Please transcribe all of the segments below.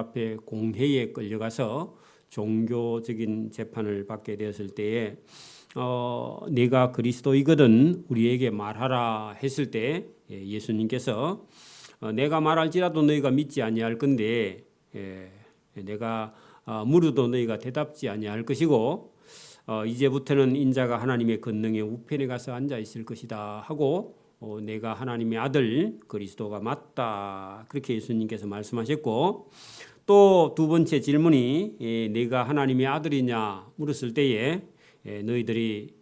앞에 공회에 끌려가서 종교적인 재판을 받게 되었을 때에 네가 그리스도이거든 우리에게 말하라 했을 때 예수님께서 내가 말할지라도 너희가 믿지 아니할 건데 내가 물어도 너희가 대답지 아니할 것이고 이제부터는 인자가 하나님의 권능의 우편에 가서 앉아 있을 것이다 하고 내가 하나님의 아들 그리스도가 맞다 그렇게 예수님께서 말씀하셨고 또 두 번째 질문이 내가 하나님의 아들이냐 물었을 때에 너희들이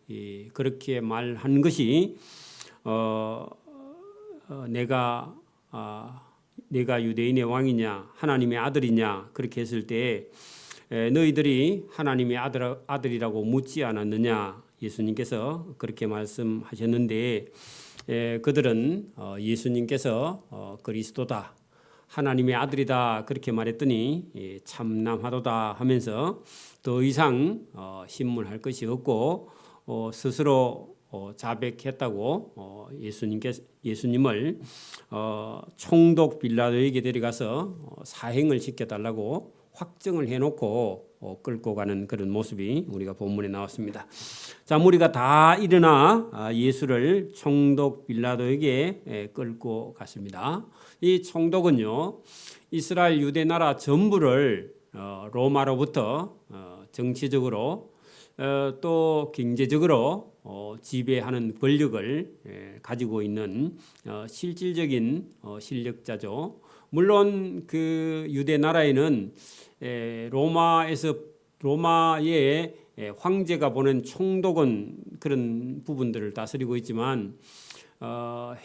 그렇게 말한 것이 내가 유대인의 왕이냐 하나님의 아들이냐 그렇게 했을 때 너희들이 하나님의 아들이라고 묻지 않았느냐 예수님께서 그렇게 말씀하셨는데 그들은 예수님께서 그리스도다 하나님의 아들이다 그렇게 말했더니 참남하도다 하면서 더 이상 신문할 것이 없고 스스로 자백했다고 예수님을 총독 빌라도에게 데려가서 사행을 시켜달라고 확정을 해놓고 끌고 가는 그런 모습이 우리가 본문에 나왔습니다. 자, 무리가 다 일어나 예수를 총독 빌라도에게 끌고 갔습니다. 이 총독은요, 이스라엘 유대 나라 전부를 로마로부터 정치적으로 또 경제적으로 지배하는 권력을 가지고 있는 실질적인 실력자죠. 물론 그 유대 나라에는 로마의 황제가 보낸 총독은 그런 부분들을 다스리고 있지만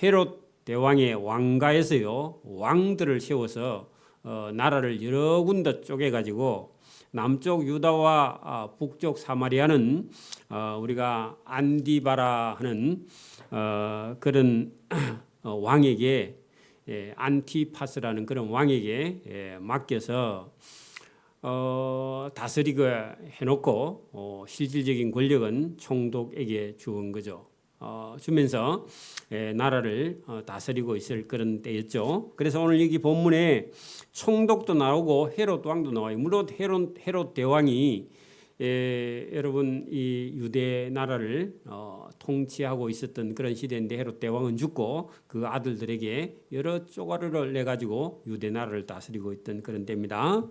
헤롯 대왕의 왕가에서요 왕들을 세워서 나라를 여러 군데 쪼개 가지고 남쪽 유다와 북쪽 사마리아는 우리가 안디바라 하는 그런 왕에게 안티파스라는 그런 왕에게 맡겨서 다스리게 해놓고 실질적인 권력은 총독에게 주은 거죠. 주면서 나라를 다스리고 있을 그런 때였죠. 그래서 오늘 여기 본문에 총독도 나오고 헤롯 왕도 나와요. 물론 헤롯 대왕이 여러분 이 유대 나라를 통치하고 있었던 그런 시대인데 헤롯 대왕은 죽고 그 아들들에게 여러 쪼가리를 내 가지고 유대 나라를 다스리고 있던 그런 때입니다.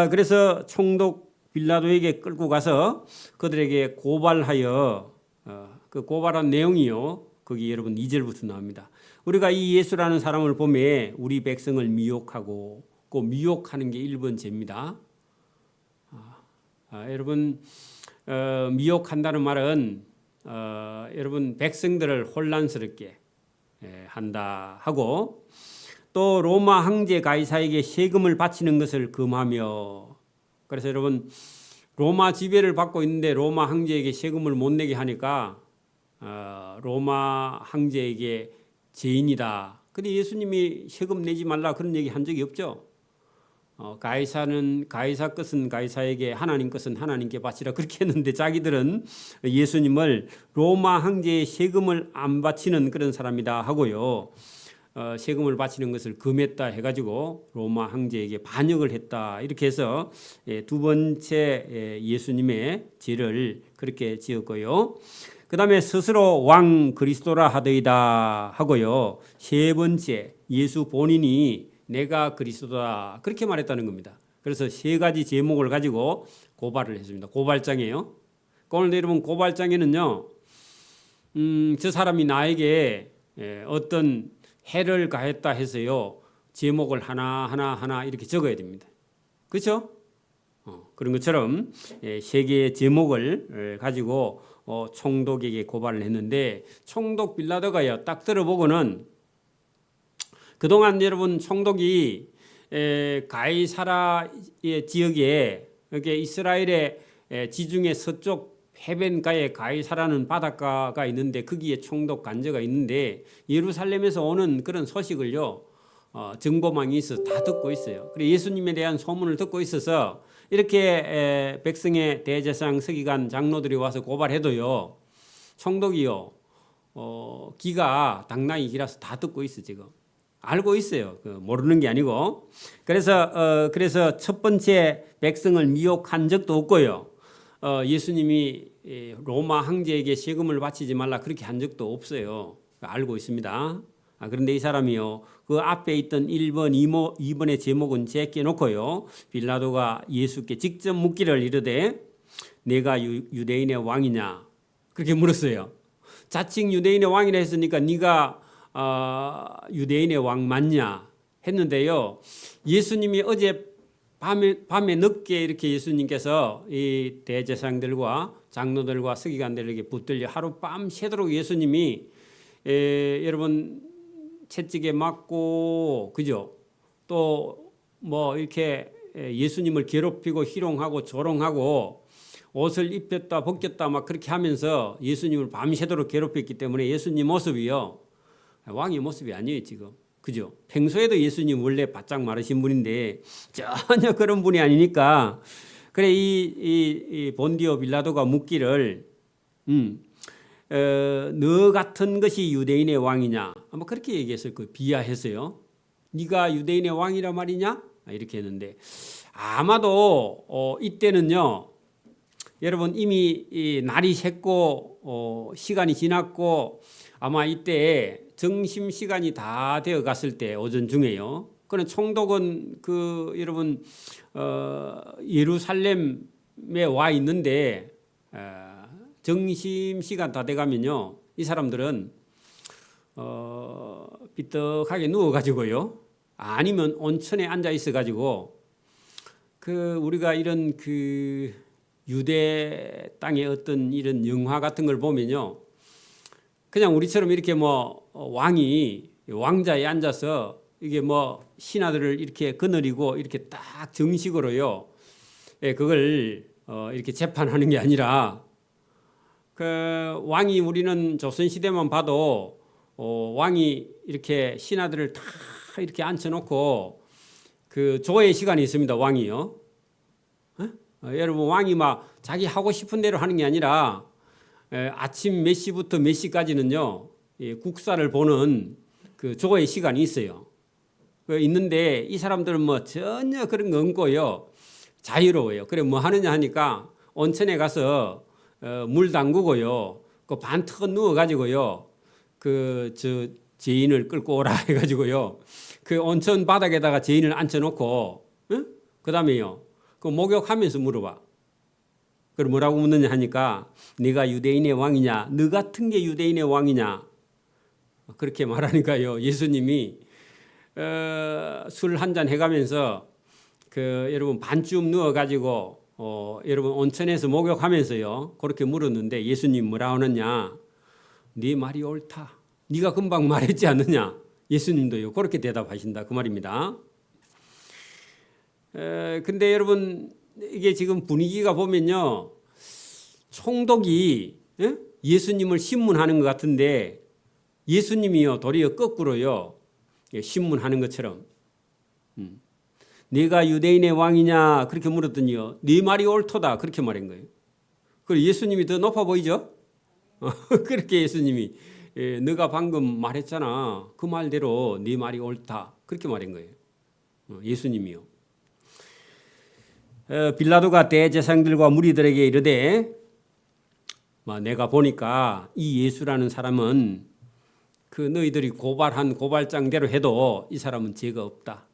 그래서 총독 빌라도에게 끌고 가서 그들에게 고발하여 그 고발한 내용이요. 거기 여러분 2절부터 나옵니다. 우리가 이 예수라는 사람을 보면 우리 백성을 미혹하고 그 미혹하는 게 1번 죄입니다. 여러분 미혹한다는 말은 여러분 백성들을 혼란스럽게 한다 하고 또 로마 황제 가이사에게 세금을 바치는 것을 금하며 그래서 여러분 로마 지배를 받고 있는데 로마 황제에게 세금을 못 내게 하니까 로마 황제에게 죄인이다. 근데 예수님이 세금 내지 말라 그런 얘기 한 적이 없죠. 가이사는 가이사 것은 가이사에게 하나님 것은 하나님께 바치라 그렇게 했는데 자기들은 예수님을 로마 황제의 세금을 안 바치는 그런 사람이다 하고요. 세금을 바치는 것을 금했다 해가지고 로마 황제에게 반역을 했다 이렇게 해서 두 번째 예수님의 죄를 그렇게 지었고요. 그 다음에 스스로 왕 그리스도라 하더이다 하고요. 세 번째 예수 본인이 내가 그리스도다 그렇게 말했다는 겁니다. 그래서 세 가지 제목을 가지고 고발을 했습니다. 고발장이에요. 오늘 여러분 고발장에는요. 저 사람이 나에게 어떤 해를 가했다 해서요. 제목을 하나 이렇게 적어야 됩니다. 그렇죠? 그런 것처럼 세 개의 제목을 가지고 총독에게 고발을 했는데 총독 빌라도가요. 딱 들어보고는 그동안 여러분 총독이 가이사라의 지역에 이렇게 이스라엘의 지중해 서쪽 해변가에 가이사라는 바닷가가 있는데 거기에 총독 관저가 있는데 예루살렘에서 오는 그런 소식을요 정보망이 있어서 다 듣고 있어요. 그리고 예수님에 대한 소문을 듣고 있어서 이렇게 백성의 대제사장 서기관 장로들이 와서 고발해도요 총독이요 기가 당나귀 기라서 다 듣고 있어 지금. 알고 있어요. 모르는 게 아니고. 그래서 첫 번째 백성을 미혹한 적도 없고요. 예수님이 로마 황제에게 세금을 바치지 말라 그렇게 한 적도 없어요. 알고 있습니다. 그런데 이 사람이요, 그 앞에 있던 1번, 2번의 제목은 제껴놓고요, 빌라도가 예수께 직접 묻기를 이르되 내가 유대인의 왕이냐 그렇게 물었어요. 자칭 유대인의 왕이라 했으니까 네가 유대인의 왕 맞냐 했는데요, 예수님이 어제 밤에 늦게 이렇게 예수님께서 이 대제사장들과 장로들과 서기관들에게 붙들려 하룻밤 새도록 예수님이 여러분 채찍에 맞고, 그죠? 또 뭐 이렇게 예수님을 괴롭히고 희롱하고 조롱하고 옷을 입혔다 벗겼다 막 그렇게 하면서 예수님을 밤새도록 괴롭혔기 때문에 예수님 모습이요, 왕의 모습이 아니에요 지금. 그죠? 평소에도 예수님 원래 바짝 마르신 분인데 전혀 그런 분이 아니니까, 그래 이 본디오 빌라도가 묻기를 너 같은 것이 유대인의 왕이냐 아마 그렇게 얘기했을 거예요. 비하했어요. 네가 유대인의 왕이라 말이냐 이렇게 했는데, 아마도 이때는요 여러분 이미 이 날이 샜고 시간이 지났고, 아마 이때 점심 시간이 다 되어 갔을 때 오전 중에요. 그는 총독은 여러분 예루살렘에 와 있는데 점심 시간 다 돼가면요 이 사람들은 삐떡하게 누워 가지고요, 아니면 온천에 앉아 있어 가지고 우리가 이런 유대 땅의 어떤 이런 영화 같은 걸 보면요, 그냥 우리처럼 이렇게 뭐 왕자에 앉아서 이게 뭐 신하들을 이렇게 거느리고 이렇게 딱 정식으로요, 그걸 이렇게 재판하는 게 아니라, 왕이 우리는 조선시대만 봐도 왕이 이렇게 신하들을 다 이렇게 앉혀놓고 조의 시간이 있습니다. 왕이요. 여러분 왕이 막 자기 하고 싶은 대로 하는 게 아니라 아침 몇 시부터 몇 시까지는요 국사를 보는 조의 시간이 있어요. 있는데 이 사람들은 뭐 전혀 그런 거 없고요, 자유로워요. 그래 뭐 하느냐 하니까 온천에 가서 물 담그고요, 반턱 누워 가지고요 죄인을 끌고 오라 해가지고요 온천 바닥에다가 죄인을 앉혀놓고, 그다음에요 목욕하면서 물어봐. 그럼 뭐라고 묻느냐 하니까 네가 유대인의 왕이냐, 너 같은 게 유대인의 왕이냐 그렇게 말하니까요, 예수님이 술 한잔 해가면서 여러분 반쯤 누워가지고 여러분 온천에서 목욕하면서요 그렇게 물었는데, 예수님 뭐라 하느냐, 네 말이 옳다, 네가 금방 말했지 않느냐. 예수님도요 그렇게 대답하신다 그 말입니다. 근데 여러분 이게 지금 분위기가 보면요, 총독이 예수님을 신문하는 것 같은데 예수님이요 도리어 거꾸로요 신문하는 것처럼 네가 유대인의 왕이냐 그렇게 물었더니요 네 말이 옳도다 그렇게 말한 거예요. 그리고 예수님이 더 높아 보이죠? 그렇게 예수님이 너가 방금 말했잖아 그 말대로 네 말이 옳다 그렇게 말한 거예요. 예수님이요. 빌라도가 대제사장들과 무리들에게 이르되 내가 보니까 이 예수라는 사람은 너희들이 고발한 고발장대로 해도 이 사람은 죄가 없다.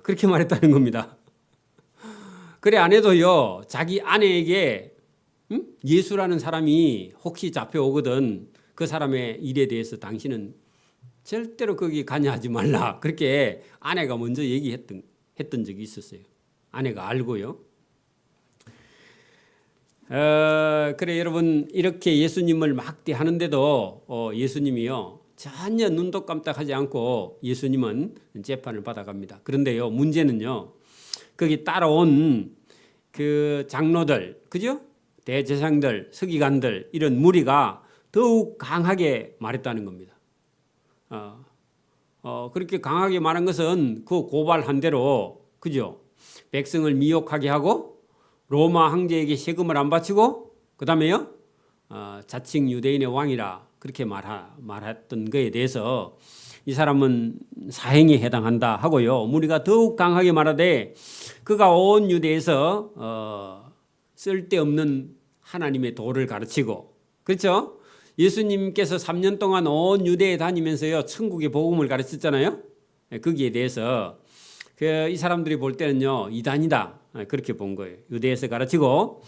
그렇게 말했다는 겁니다. 그래 안 해도요 자기 아내에게 예수라는 사람이 혹시 잡혀오거든 그 사람의 일에 대해서 당신은 절대로 거기 관여하지 말라 그렇게 아내가 먼저 얘기했던 적이 있었어요. 아내가 알고요. 그래 여러분 이렇게 예수님을 막대하는데도 예수님이요 전혀 눈도 깜짝하지 않고 예수님은 재판을 받아갑니다. 그런데요 문제는요 거기 따라온 장로들, 그죠? 대제사장들, 서기관들 이런 무리가 더욱 강하게 말했다는 겁니다. 그렇게 강하게 말한 것은 그 고발한 대로, 그죠? 백성을 미혹하게 하고 로마 황제에게 세금을 안 바치고 그다음에요 자칭 유대인의 왕이라 그렇게 말했던 것에 대해서 이 사람은 사형에 해당한다 하고요. 무리가 더욱 강하게 말하되 그가 온 유대에서 쓸데없는 하나님의 도를 가르치고, 그렇죠? 예수님께서 3년 동안 온 유대에 다니면서요 천국의 복음을 가르쳤잖아요. 거기에 대해서 이 사람들이 볼 때는요 이단이다 그렇게 본 거예요. 유대에서 가르치고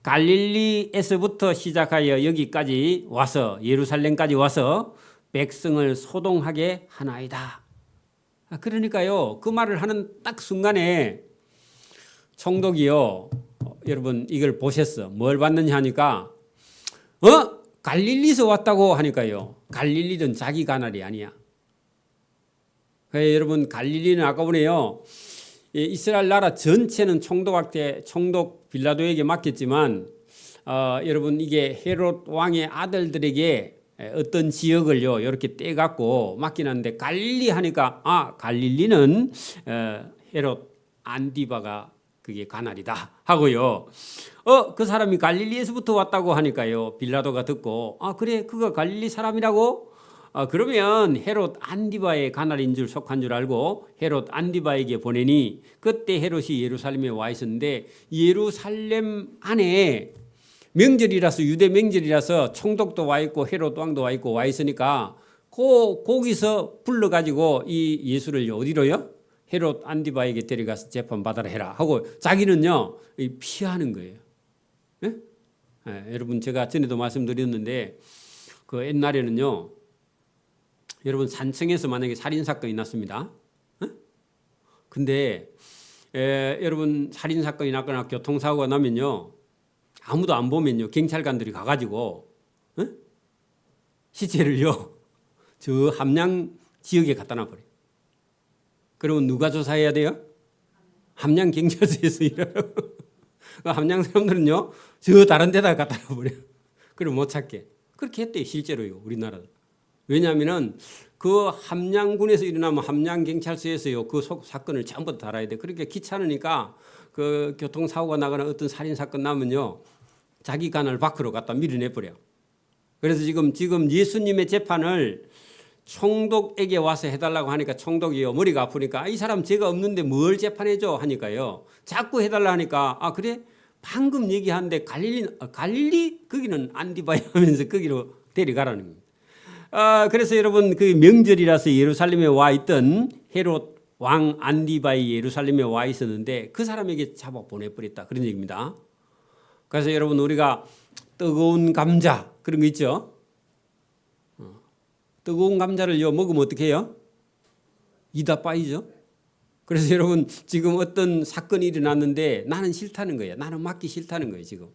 갈릴리에서부터 시작하여 여기까지 와서 예루살렘까지 와서 백성을 소동하게 하나이다. 그러니까요 그 말을 하는 딱 순간에 총독이요, 여러분 이걸 보셨어. 뭘 봤느냐 하니까 갈릴리에서 왔다고 하니까요. 갈릴리는 자기 가나리 아니야. 여러분 갈릴리는 아까 보네요. 이스라엘 나라 전체는 총독 빌라도에게 맡겼지만 여러분 이게 헤롯 왕의 아들들에게 어떤 지역을요 이렇게 떼갖고 맡기는데 갈릴리 하니까 갈릴리는 헤롯 안디바가 그게 가나리다 하고요. 그 사람이 갈릴리에서부터 왔다고 하니까요. 빌라도가 듣고 그래 그가 갈릴리 사람이라고? 그러면 헤롯 안디바의 가나리인 줄 속한 줄 알고 헤롯 안디바에게 보내니 그때 헤롯이 예루살렘에 와 있었는데 예루살렘 안에 명절이라서 유대 명절이라서 총독도 와 있고 헤롯 왕도 와 있고 와 있으니까 거기서 불러가지고 이 예수를 어디로요? 헤롯 안디바에게 데려가서 재판받아라 해라 하고 자기는요 피하는 거예요. 네? 여러분 제가 전에도 말씀드렸는데 그 옛날에는요 여러분 산청에서 만약에 살인사건이 났습니다. 근데 여러분 살인사건이 났거나 교통사고가 나면요 아무도 안 보면요 경찰관들이 가가지고 시체를요 저 함양 지역에 갖다 놔버려요. 그러면 누가 조사해야 돼요? 함양 경찰서에서 일하라고. 함양 사람들은요 저 다른 데다 갖다 놔버려요. 그럼 못 찾게. 그렇게 했대요 실제로요 우리나라도. 왜냐하면은 그 함양군에서 일어나면 함양경찰서에서요 그 사건을 전부 다 알아야 돼. 그러니까 귀찮으니까 그 교통사고가 나거나 어떤 살인사건 나면요 자기 관을 밖으로 갖다 밀어내버려. 그래서 지금 예수님의 재판을 총독에게 와서 해달라고 하니까 총독이요 머리가 아프니까 이 사람 죄가 없는데 뭘 재판해줘 하니까요 자꾸 해달라 하니까 그래 방금 얘기하는데 갈릴리 거기는 안디바야 하면서 거기로 데려가라는 겁니다. 그래서 여러분 그 명절이라서 예루살렘에 와 있던 헤롯 왕 안디바이 예루살렘에 와 있었는데 그 사람에게 잡아 보내버렸다 그런 얘기입니다. 그래서 여러분 우리가 뜨거운 감자 그런 거 있죠. 뜨거운 감자를요 먹으면 어떻게 해요? 이다 빠이죠. 그래서 여러분 지금 어떤 사건이 일어났는데 나는 싫다는 거예요. 나는 맞기 싫다는 거예요 지금.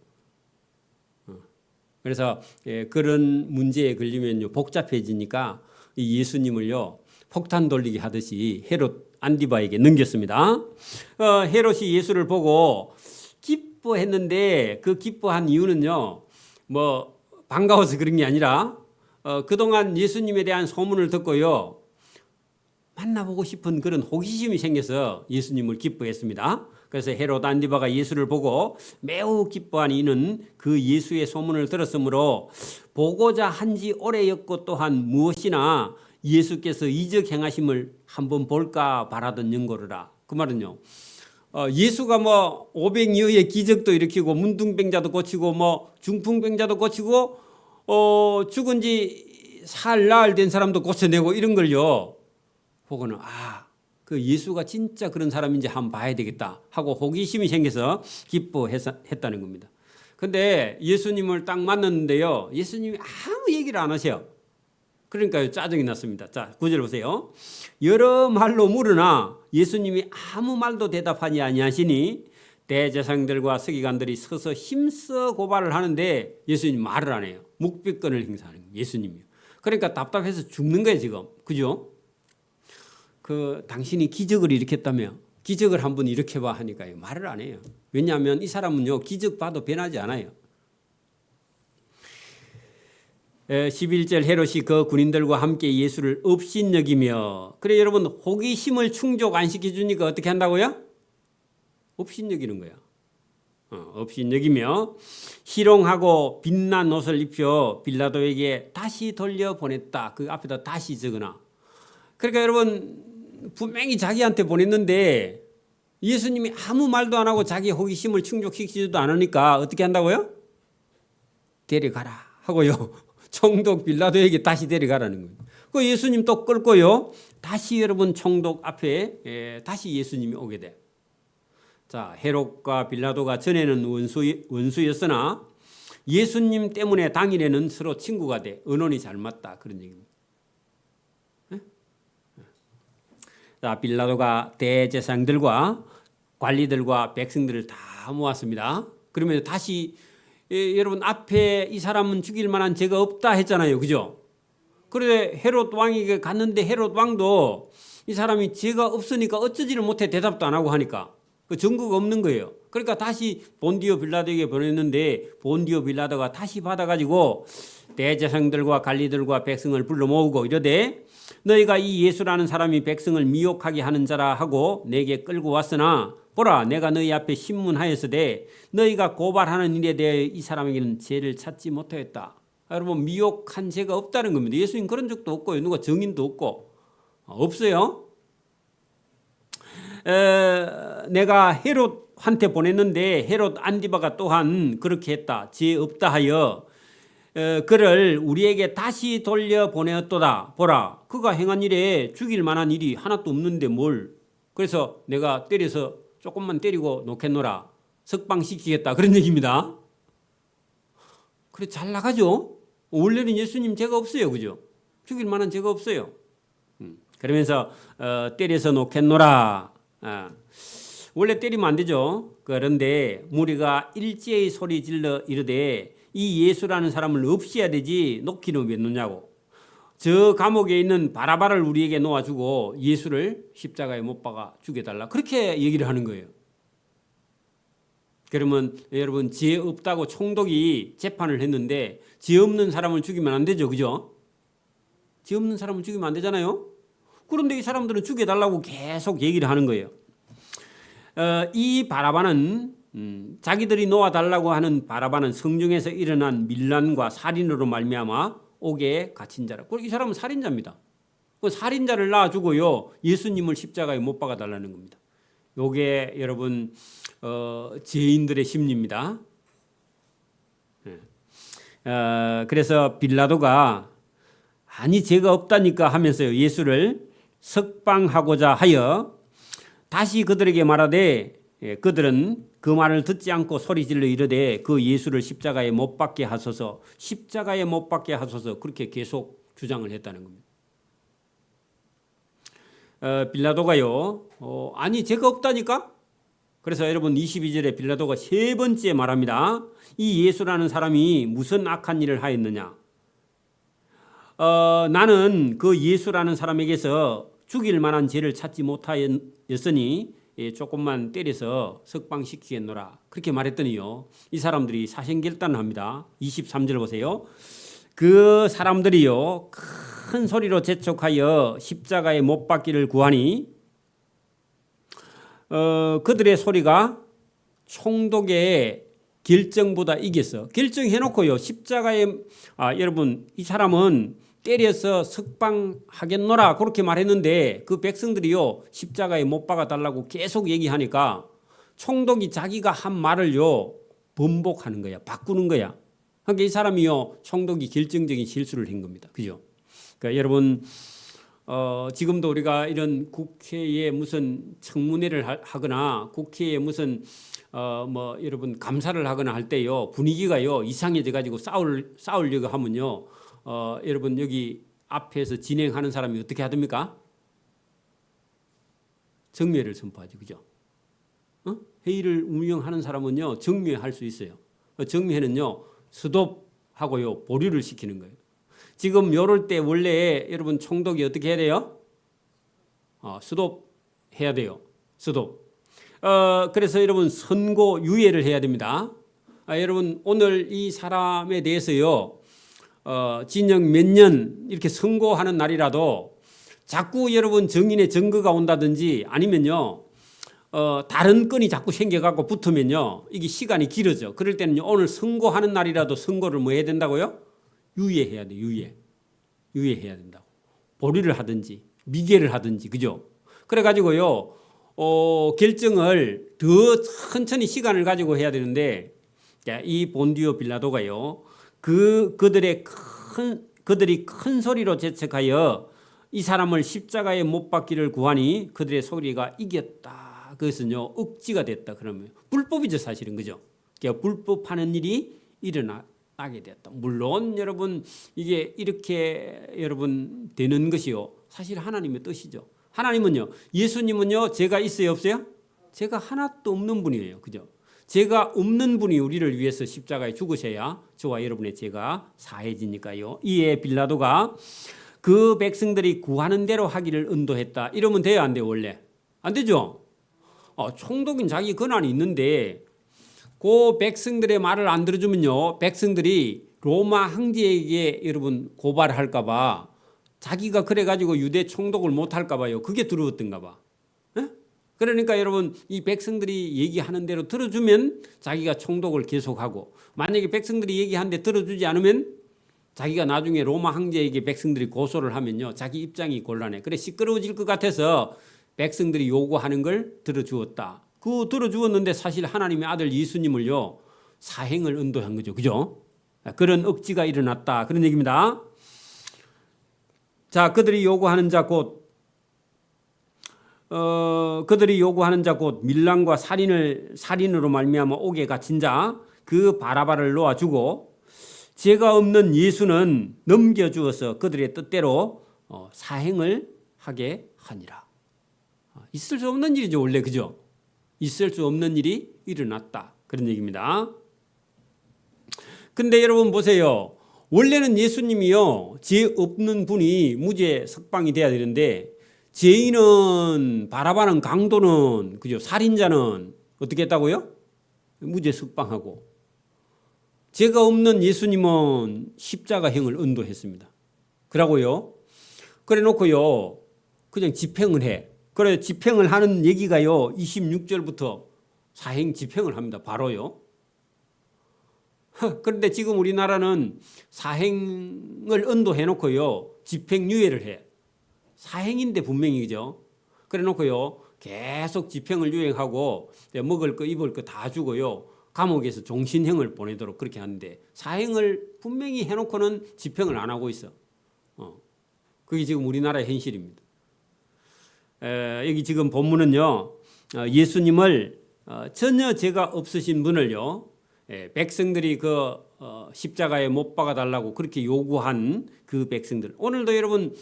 그래서 그런 문제에 걸리면요 복잡해지니까 이 예수님을요 폭탄 돌리기 하듯이 헤롯 안디바에게 넘겼습니다. 헤롯이 예수를 보고 기뻐했는데 그 기뻐한 이유는요 뭐 반가워서 그런 게 아니라 그동안 예수님에 대한 소문을 듣고요 만나보고 싶은 그런 호기심이 생겨서 예수님을 기뻐했습니다. 그래서 헤롯 안디바가 예수를 보고 매우 기뻐한 이는 그 예수의 소문을 들었으므로 보고자 한지 오래였고 또한 무엇이나 예수께서 이적 행하심을 한번 볼까 바라던 연고르라. 그 말은요 예수가 뭐 500여의 기적도 일으키고 문둥병자도 고치고 뭐 중풍병자도 고치고 죽은 지 사흘 된 사람도 고쳐내고 이런 걸요 보고는 그 예수가 진짜 그런 사람인지 한번 봐야 되겠다 하고 호기심이 생겨서 기뻐했다는 겁니다. 근데 예수님을 딱 만났는데요 예수님이 아무 얘기를 안 하셔요. 그러니까 짜증이 났습니다. 자 9절 보세요. 여러 말로 물으나 예수님이 아무 말도 대답하지 아니하시니 대제사장들과 서기관들이 서서 힘써 고발을 하는데 예수님 말을 안 해요. 묵비권을 행사하는 거예요 예수님이요. 그러니까 답답해서 죽는 거예요 지금. 그죠? 당신이 기적을 일으켰다며 기적을 한번 일으켜봐 하니까요 말을 안 해요. 왜냐하면 이 사람은요 기적 봐도 변하지 않아요. 11절 헤롯이 그 군인들과 함께 예수를 업신여기며 그래 여러분 호기심을 충족 안 시켜주니까 어떻게 한다고요? 업신여기는 거야. 업신여기며 희롱하고 빛난 옷을 입혀 빌라도에게 다시 돌려보냈다. 그 앞에다 다시 적으나. 그러니까 여러분 분명히 자기한테 보냈는데 예수님이 아무 말도 안 하고 자기 호기심을 충족시키지도 않으니까 어떻게 한다고요? 데려가라 하고요. 총독 빌라도에게 다시 데려가라는 거예요. 그 예수님 또 끌고요. 다시 여러분 총독 앞에 다시 예수님이 오게 돼. 자, 헤롯과 빌라도가 전에는 원수였으나 예수님 때문에 당일에는 서로 친구가 돼. 언론이 잘 맞다. 그런 얘기입니다. 자, 빌라도가 대제사장들과 관리들과 백성들을 다 모았습니다. 그러면 다시 여러분 앞에 이 사람은 죽일 만한 죄가 없다 했잖아요. 그죠? 그런데 헤롯 왕에게 갔는데 헤롯 왕도 이 사람이 죄가 없으니까 어쩌지를 못해 대답도 안 하고 하니까 그 증거가 없는 거예요. 그러니까 다시 본디오 빌라도에게 보냈는데 본디오 빌라도가 다시 받아가지고 대제사장들과 관리들과 백성을 불러 모으고 이러되 너희가 이 예수라는 사람이 백성을 미혹하게 하는 자라 하고 내게 끌고 왔으나 보라 내가 너희 앞에 신문하였으되 너희가 고발하는 일에 대해 이 사람에게는 죄를 찾지 못하였다. 여러분 미혹한 죄가 없다는 겁니다. 예수님 그런 적도 없고요. 누가 증인도 없고 없어요. 내가 헤롯한테 보냈는데 헤롯 안디바가 또한 그렇게 했다. 죄 없다 하여 그를 우리에게 다시 돌려 보내었도다. 보라 그가 행한 일에 죽일 만한 일이 하나도 없는데 뭘. 그래서 내가 때려서 조금만 때리고 놓겠노라. 석방시키겠다. 그런 얘기입니다. 그래 잘 나가죠. 원래는 예수님 죄가 없어요. 그죠? 죽일 만한 죄가 없어요. 그러면서 때려서 놓겠노라. 원래 때리면 안 되죠. 그런데 무리가 일제히 소리 질러 이르되 이 예수라는 사람을 없애야 되지 놓기는 왜 놓냐고. 저 감옥에 있는 바라바를 우리에게 놓아주고 예수를 십자가에 못 박아 죽여달라. 그렇게 얘기를 하는 거예요. 그러면 여러분 죄 없다고 총독이 재판을 했는데 죄 없는 사람을 죽이면 안 되죠. 그죠? 죄 없는 사람을 죽이면 안 되잖아요. 그런데 이 사람들은 죽여달라고 계속 얘기를 하는 거예요. 이 바라바는 자기들이 놓아달라고 하는 바라바는 성중에서 일어난 밀란과 살인으로 말미암아 옥에 갇힌 자라. 이 사람은 살인자입니다. 그 살인자를 놔주고요 예수님을 십자가에 못 박아달라는 겁니다. 이게 여러분 죄인들의 심리입니다. 그래서 빌라도가 아니 죄가 없다니까 하면서 예수를 석방하고자 하여 다시 그들에게 말하되 그들은 그 말을 듣지 않고 소리질러 이르되 그 예수를 십자가에 못 박게 하소서 십자가에 못 박게 하소서 그렇게 계속 주장을 했다는 겁니다. 빌라도가요 아니 죄가 없다니까. 그래서 여러분 22절에 빌라도가 세 번째 말합니다. 이 예수라는 사람이 무슨 악한 일을 하였느냐. 나는 그 예수라는 사람에게서 죽일 만한 죄를 찾지 못하였으니 조금만 때려서 석방시키겠노라. 그렇게 말했더니요. 이 사람들이 사생결단을 합니다. 23절 보세요. 그 사람들이요. 큰 소리로 재촉하여 십자가에 못 박기를 구하니 그들의 소리가 총독의 결정보다 이겼어. 결정해놓고요. 십자가에 여러분 이 사람은 때려서 석방하겠노라 그렇게 말했는데 그 백성들이요 십자가에 못 박아달라고 계속 얘기하니까 총독이 자기가 한 말을요 번복하는 거야. 바꾸는 거야. 그러니까 이 사람이요 총독이 결정적인 실수를 한 겁니다. 그죠? 그러니까 여러분 지금도 우리가 이런 국회에 무슨 청문회를 하거나 국회에 무슨 여러분 감사를 하거나 할 때요 분위기가요 이상해져 가지고 싸우려고 하면요 여러분 여기 앞에서 진행하는 사람이 어떻게 하십니까? 정례를 선포하죠. 그죠? 회의를 운영하는 사람은요 정례할 수 있어요. 정례는요 스톱하고요 보류를 시키는 거예요. 지금 요럴 때 원래 여러분 총독이 어떻게 해야 돼요? 스톱 해야 돼요. 스톱. 그래서 여러분 선고 유예를 해야 됩니다. 여러분 오늘 이 사람에 대해서요 징역 몇 년 이렇게 선고하는 날이라도 자꾸 여러분 증인의 증거가 온다든지 아니면요 다른 건이 자꾸 생겨갖고 붙으면요, 이게 시간이 길어져. 그럴 때는 오늘 선고하는 날이라도 선고를 뭐 해야 된다고요? 유예해야 돼, 유예해야 된다고. 보류를 하든지 미개를 하든지, 그죠? 그래가지고요, 결정을 더 천천히 시간을 가지고 해야 되는데, 이 본디오 빌라도가요, 그들이 큰 소리로 재촉하여 이 사람을 십자가에 못 박기를 구하니 그들의 소리가 이겼다. 그것은요, 억지가 됐다. 그러면 불법이죠, 사실은, 그죠? 그러니까 불법하는 일이 일어나게 됐다. 물론 여러분, 이게 이렇게 여러분 되는 것이요, 사실 하나님의 뜻이죠. 하나님은요, 예수님은요, 죄가 있어요, 없어요? 죄가 하나도 없는 분이에요, 그죠? 죄가 없는 분이 우리를 위해서 십자가에 죽으셔야 저와 여러분의 죄가 사해지니까요. 이에 빌라도가 그 백성들이 구하는 대로 하기를 은도했다. 이러면 돼요, 안 돼요, 원래? 안 되죠? 총독인 자기 권한이 있는데 그 백성들의 말을 안 들어주면요, 백성들이 로마 황제에게 여러분 고발할까 봐, 자기가 그래가지고 유대 총독을 못할까 봐요. 그게 두려웠던가 봐. 그러니까 여러분, 이 백성들이 얘기하는 대로 들어주면 자기가 총독을 계속하고, 만약에 백성들이 얘기하는데 들어주지 않으면 자기가 나중에 로마 황제에게 백성들이 고소를 하면요, 자기 입장이 곤란해. 그래, 시끄러워질 것 같아서 백성들이 요구하는 걸 들어주었다. 그 들어주었는데 사실 하나님의 아들 예수님을요, 사행을 은도한 거죠, 그죠? 그런 억지가 일어났다, 그런 얘기입니다. 자, 그들이 요구하는 자 곧 밀란과 살인으로 말미암아 옥에 갇힌 자 그 바라바를 놓아주고, 죄가 없는 예수는 넘겨주어서 그들의 뜻대로 사행을 하게 하니라. 있을 수 없는 일이죠, 원래, 그죠? 있을 수 없는 일이 일어났다, 그런 얘기입니다. 근데 여러분 보세요. 원래는 예수님이요, 죄 없는 분이 무죄 석방이 돼야 되는데, 죄인은, 바라바는, 강도는, 그죠? 살인자는 어떻게 했다고요? 무죄 석방하고, 죄가 없는 예수님은 십자가형을 은도했습니다. 그러고요, 그래 놓고요, 그냥 집행을 해. 그래, 집행을 하는 얘기가요, 26절부터 사행 집행을 합니다. 바로요. 그런데 지금 우리나라는 사행을 은도해 놓고요, 집행유예를 해. 사행인데 분명히, 그죠? 그래 놓고요, 계속 집행을 유행하고 먹을 거 입을 거 다 주고요, 감옥에서 종신형을 보내도록 그렇게 하는데, 사행을 분명히 해놓고는 집행을 안 하고 있어. 그게 지금 우리나라의 현실입니다. 여기 지금 본문은요, 예수님을 전혀 죄가 없으신 분을요, 백성들이 그 십자가에 못 박아 달라고 그렇게 요구한 그 백성들, 오늘도 여러분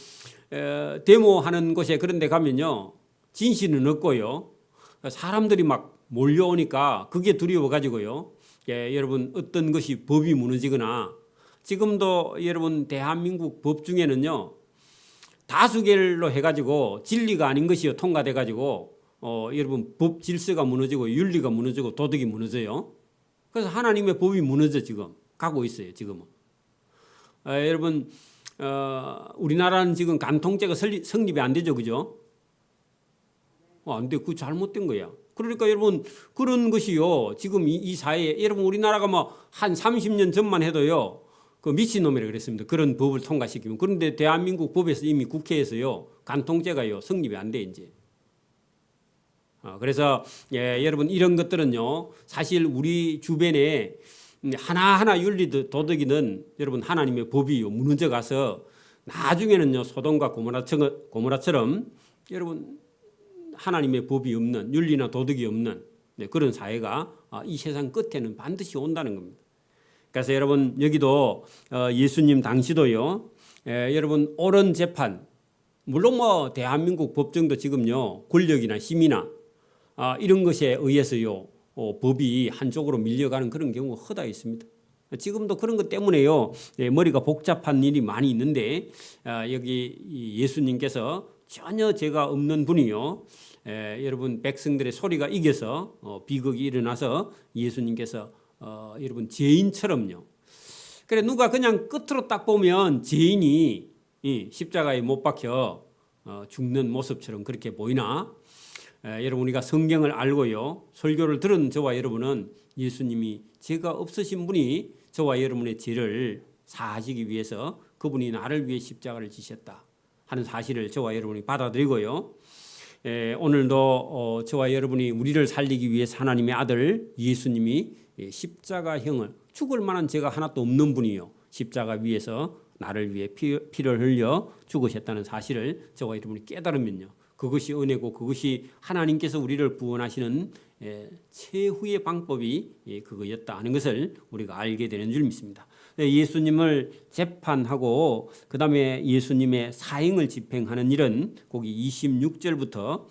데모하는 곳에 그런 데 가면요, 진실은 없고요, 사람들이 막 몰려오니까 그게 두려워 가지고요, 여러분 어떤 것이 법이 무너지거나, 지금도 여러분 대한민국 법 중에는요, 다수결로 해가지고 진리가 아닌 것이 통과돼가지고 여러분 법 질서가 무너지고 윤리가 무너지고 도덕이 무너져요. 그래서 하나님의 법이 무너져 지금 가고 있어요, 지금은. 여러분 우리나라는 지금 간통죄가 성립이 안 되죠, 그죠? 안 돼, 그거 잘못된 거야. 그러니까 여러분 그런 것이요, 지금 이 사회에, 여러분 우리나라가 뭐 한 30년 전만 해도요, 그 미친놈이라 그랬습니다. 그런 법을 통과시키면. 그런데 대한민국 법에서 이미 국회에서요, 간통죄가요 성립이 안 돼 이제. 그래서 여러분 이런 것들은요, 사실 우리 주변에 하나하나 윤리도 도덕이는 여러분 하나님의 법이요 무너져 가서 나중에는요 소돔과 고모라처럼 여러분 하나님의 법이 없는, 윤리나 도덕이 없는 그런 사회가 이 세상 끝에는 반드시 온다는 겁니다. 그래서 여러분 여기도 예수님 당시도요, 여러분 옳은 재판, 물론 뭐 대한민국 법정도 지금요 권력이나 힘이나 이런 것에 의해서요 법이 한쪽으로 밀려가는 그런 경우가 허다 있습니다. 지금도 그런 것 때문에요 머리가 복잡한 일이 많이 있는데, 여기 예수님께서 전혀 죄가 없는 분이요, 여러분 백성들의 소리가 이겨서 비극이 일어나서 예수님께서 여러분 죄인처럼요. 그래, 누가 그냥 끝으로 딱 보면 죄인이 십자가에 못 박혀 죽는 모습처럼 그렇게 보이나, 여러분 우리가 성경을 알고요 설교를 들은 저와 여러분은 예수님이 죄가 없으신 분이 저와 여러분의 죄를 사하시기 위해서 그분이 나를 위해 십자가를 지셨다 하는 사실을 저와 여러분이 받아들이고요. 오늘도 저와 여러분이 우리를 살리기 위해서 하나님의 아들 예수님이 십자가형을 죽을 만한 죄가 하나도 없는 분이요 십자가 위에서 나를 위해 피를 흘려 죽으셨다는 사실을 저와 여러분이 깨달으면요 그것이 은혜고 그것이 하나님께서 우리를 구원하시는 최후의 방법이 그거였다 하는 것을 우리가 알게 되는 줄 믿습니다. 예수님을 재판하고 그 다음에 예수님의 사형을 집행하는 일은 거기 26절부터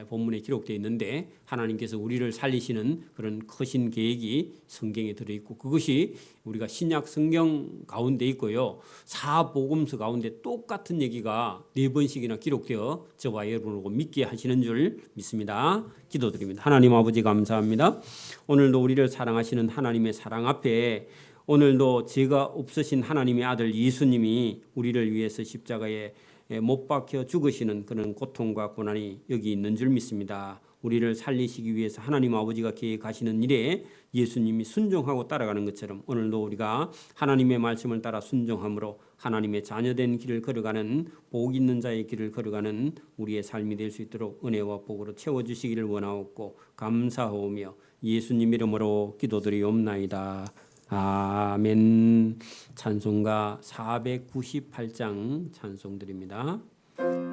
본문에 기록되어 있는데 하나님께서 우리를 살리시는 그런 크신 계획이 성경에 들어있고 그것이 우리가 신약 성경 가운데 있고요. 사복음서 가운데 똑같은 얘기가 4번씩이나 기록되어 저와 여러분을 믿게 하시는 줄 믿습니다. 기도드립니다. 하나님 아버지 감사합니다. 오늘도 우리를 사랑하시는 하나님의 사랑 앞에 오늘도 죄가 없으신 하나님의 아들 예수님이 우리를 위해서 십자가에 못 박혀 죽으시는 그런 고통과 고난이 여기 있는 줄 믿습니다. 우리를 살리시기 위해서 하나님 아버지가 계획하시는 일에 예수님이 순종하고 따라가는 것처럼 오늘도 우리가 하나님의 말씀을 따라 순종함으로 하나님의 자녀된 길을 걸어가는 복 있는 자의 길을 걸어가는 우리의 삶이 될 수 있도록 은혜와 복으로 채워주시기를 원하옵고 감사하오며 예수님 이름으로 기도드리옵나이다. 아멘. 찬송가 498장 찬송드립니다.